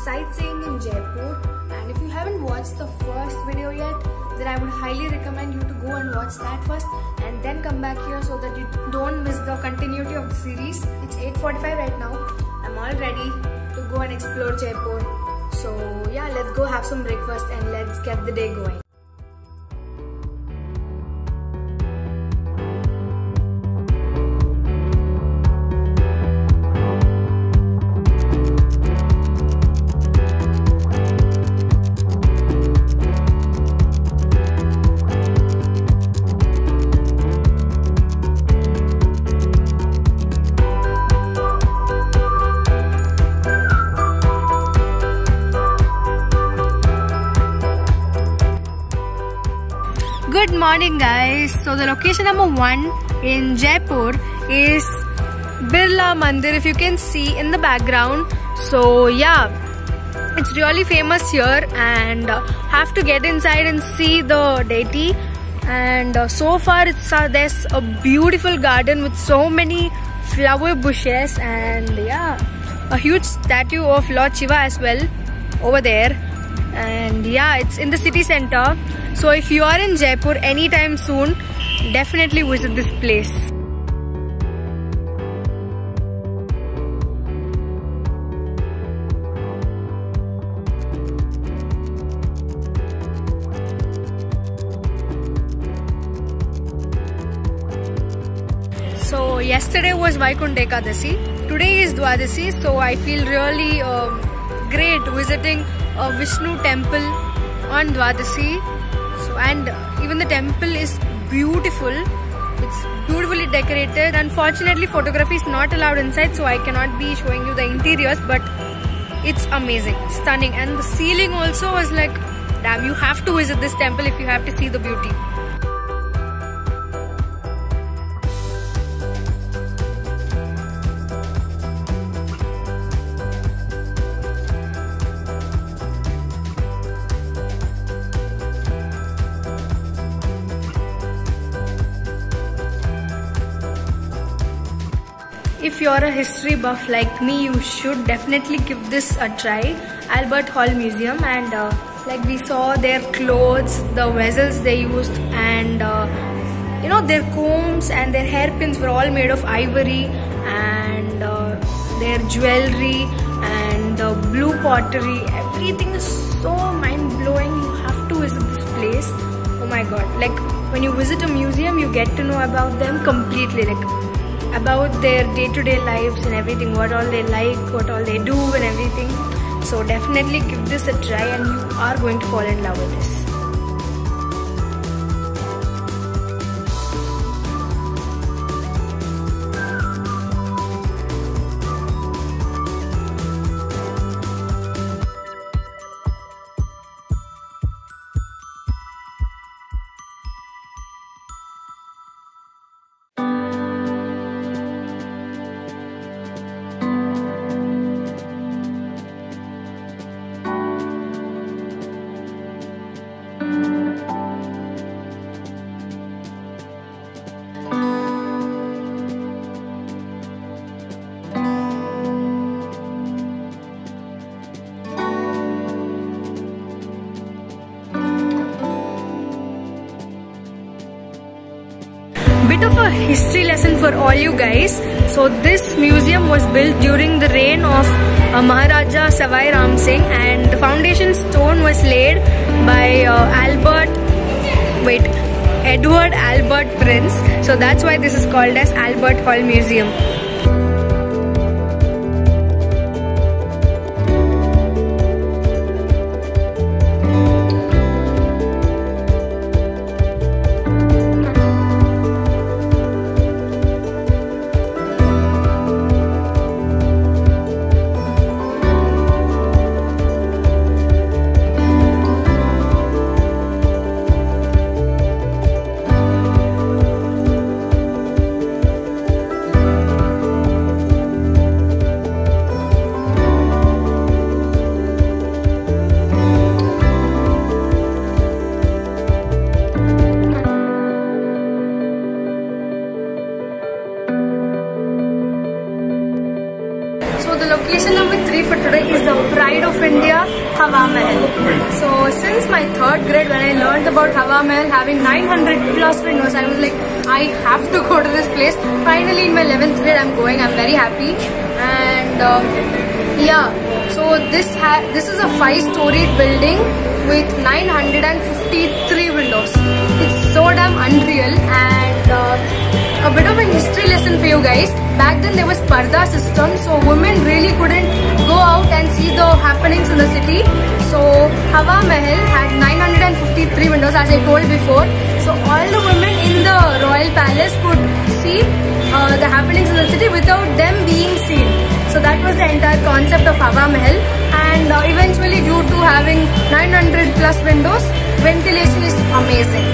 sightseeing in Jaipur. And if you haven't watched the first video yet, then I would highly recommend you to go and watch that first and then come back here so that you don't miss the continuity of the series. It's 8:45 right now. I'm all ready to go and explore Jaipur. So yeah, let's go have some breakfast and let's get the day going. Good morning guys. So the location number 1 in Jaipur is Birla Mandir, if you can see in the background. So yeah, it's really famous here and have to get inside and see the deity. And so far there's a beautiful garden with so many flower bushes and yeah, a huge statue of Lord Shiva as well over there. And yeah, it's in the city center. So if you are in Jaipur anytime soon, definitely visit this place. So yesterday was Vaikunth Ekadasi. Today is Dwadasi. So I feel really great visiting a Vishnu temple on Dwadasi. So, and even the temple is beautiful. It's beautifully decorated. Unfortunately, photography is not allowed inside, so I cannot be showing you the interiors, but it's amazing, stunning. And the ceiling also was like, damn, you have to visit this temple if you have to see the beauty. If you're a history buff like me, you should definitely give this a try. Albert Hall Museum, and like we saw their clothes, the vessels they used, and you know, their combs and their hairpins were all made of ivory, and their jewelry and the blue pottery, everything is so mind-blowing. You have to visit this place. Oh my god, like when you visit a museum, you get to know about them completely, like about their day-to-day lives and everything, what all they like, what all they do and everything. So definitely give this a try and you are going to fall in love with this. Bit of a history lesson for all you guys. So this museum was built during the reign of Maharaja Savai Ram Singh, and the foundation stone was laid by Edward Albert Prince. So that's why this is called as Albert Hall Museum. So the location number 3 for today is the pride of India, Hawa Mahal. So since my 3rd grade, when I learned about Hawa Mahal having 900 plus windows, I was like, I have to go to this place. Finally in my 11th grade I'm going. I'm very happy. And yeah, so this is a 5-storied building with 953 windows. It's so damn unreal. And a bit of a history lesson for you guys. Back then there was parda system, so women really couldn't go out and see the happenings in the city. So Hawa Mahal had 953 windows, as I told before. So all the women in the royal palace could see the happenings in the city without them being seen. So that was the entire concept of Hawa Mahal. And eventually, due to having 900 plus windows, ventilation is amazing.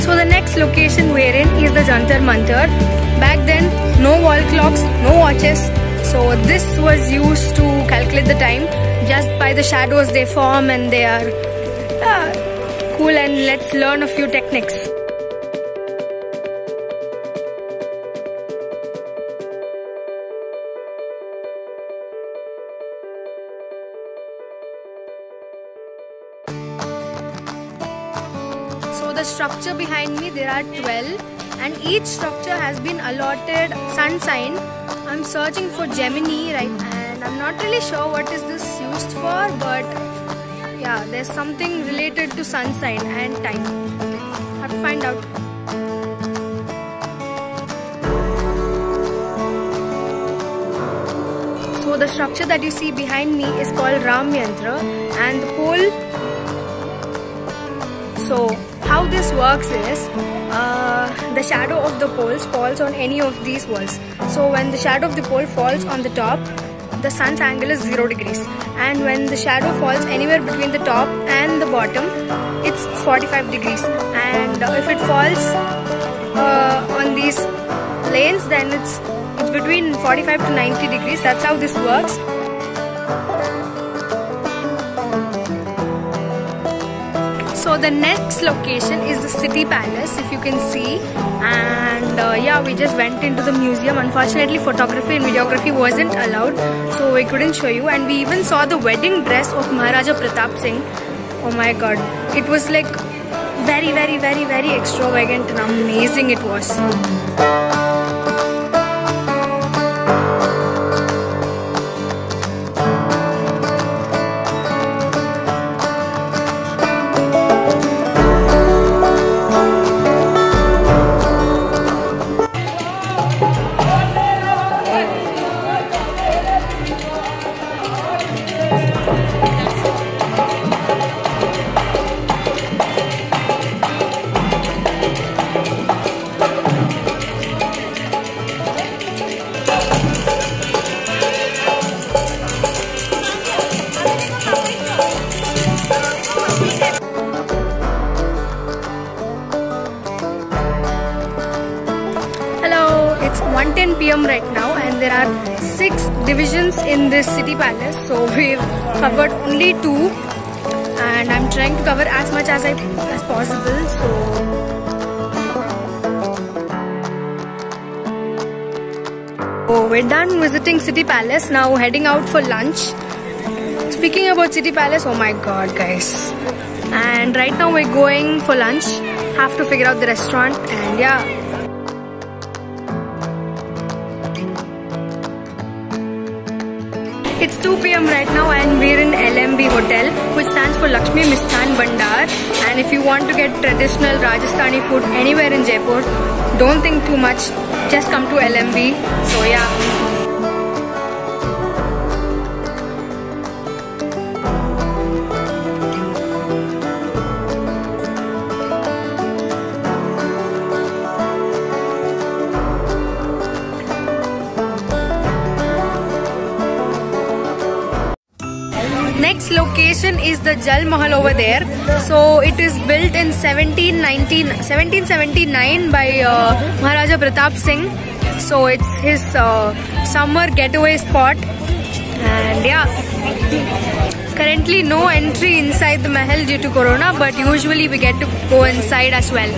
So the next location we're in is the Jantar Mantar. Back then, no wall clocks, no watches. So this was used to calculate the time just by the shadows they form, and they are cool. And let's learn a few techniques. So the structure behind me, there are 12, and each structure has been allotted sun sign. I'm searching for Gemini, right, and I'm not really sure what is this used for, but yeah, there's something related to sun sign and time. Have to find out. So the structure that you see behind me is called Ram Yantra, and the pole. So how this works is, the shadow of the poles falls on any of these walls. So when the shadow of the pole falls on the top, the sun's angle is 0 degrees. And when the shadow falls anywhere between the top and the bottom, it's 45 degrees. And if it falls on these lanes, then it's between 45 to 90 degrees. That's how this works. So the next location is the City Palace, if you can see. And yeah, we just went into the museum. Unfortunately, photography and videography wasn't allowed, so we couldn't show you. And we even saw the wedding dress of Maharaja Pratap Singh. Oh my god, it was like very, very, very, very extravagant and amazing it was. It's 1:10 PM right now, and there are 6 divisions in this City Palace. So we've covered only 2, and I'm trying to cover as much as possible. So we're done visiting City Palace. Now heading out for lunch. Speaking about City Palace, oh my god guys. And right now we're going for lunch. Have to figure out the restaurant, and yeah. It's 2 PM right now, and we're in LMB Hotel, which stands for Lakshmi Misthan Bhandar. And if you want to get traditional Rajasthani food anywhere in Jaipur, don't think too much, just come to LMB. So yeah. Next location is the Jal Mahal over there. So it is built in 1779 by Maharaja Pratap Singh. So it's his summer getaway spot. And yeah, currently no entry inside the Mahal due to Corona, but usually we get to go inside as well.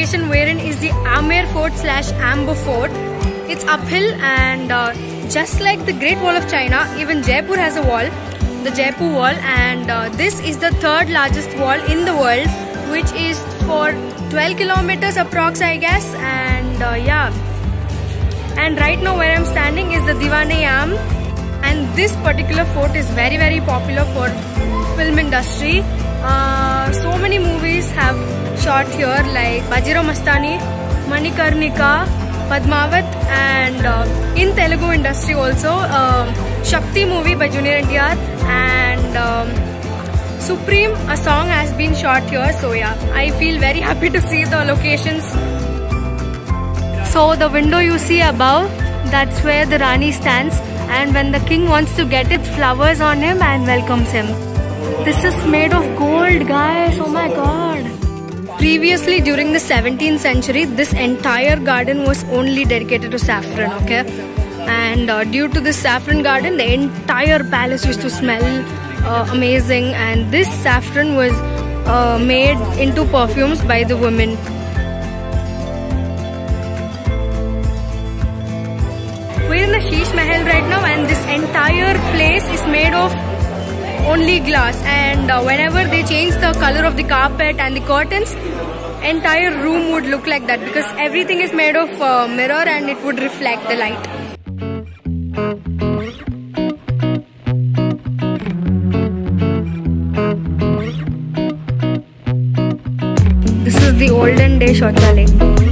location we're in is the Amer Fort / Amber Fort. It's uphill and just like the Great Wall of China, even Jaipur has a wall, the Jaipur Wall, and this is the third largest wall in the world, which is for 12 kilometers approx, I guess. And yeah, and right now where I'm standing is the Diwan-e-Am, and this particular fort is very popular for film industry. So many movies have shot here, like Bajirao Mastani, Manikarnika, Padmavat, and in Telugu industry also Shakti movie by Junior NTR, and Supreme, a song has been shot here. So yeah, I feel very happy to see the locations. So the window you see above, that's where the Rani stands, and when the king wants to get its flowers on him and welcomes him. This is made of gold, guys. Oh my god. Previously, during the 17th century, this entire garden was only dedicated to saffron, okay? And due to this saffron garden, the entire palace used to smell amazing, and this saffron was made into perfumes by the women. We're in the Sheesh Mahal right now, and this entire place is made of only glass, and whenever they change the color of the carpet and the curtains, entire room would look like that, because everything is made of mirror and it would reflect the light. This is the olden day Shauchalaya.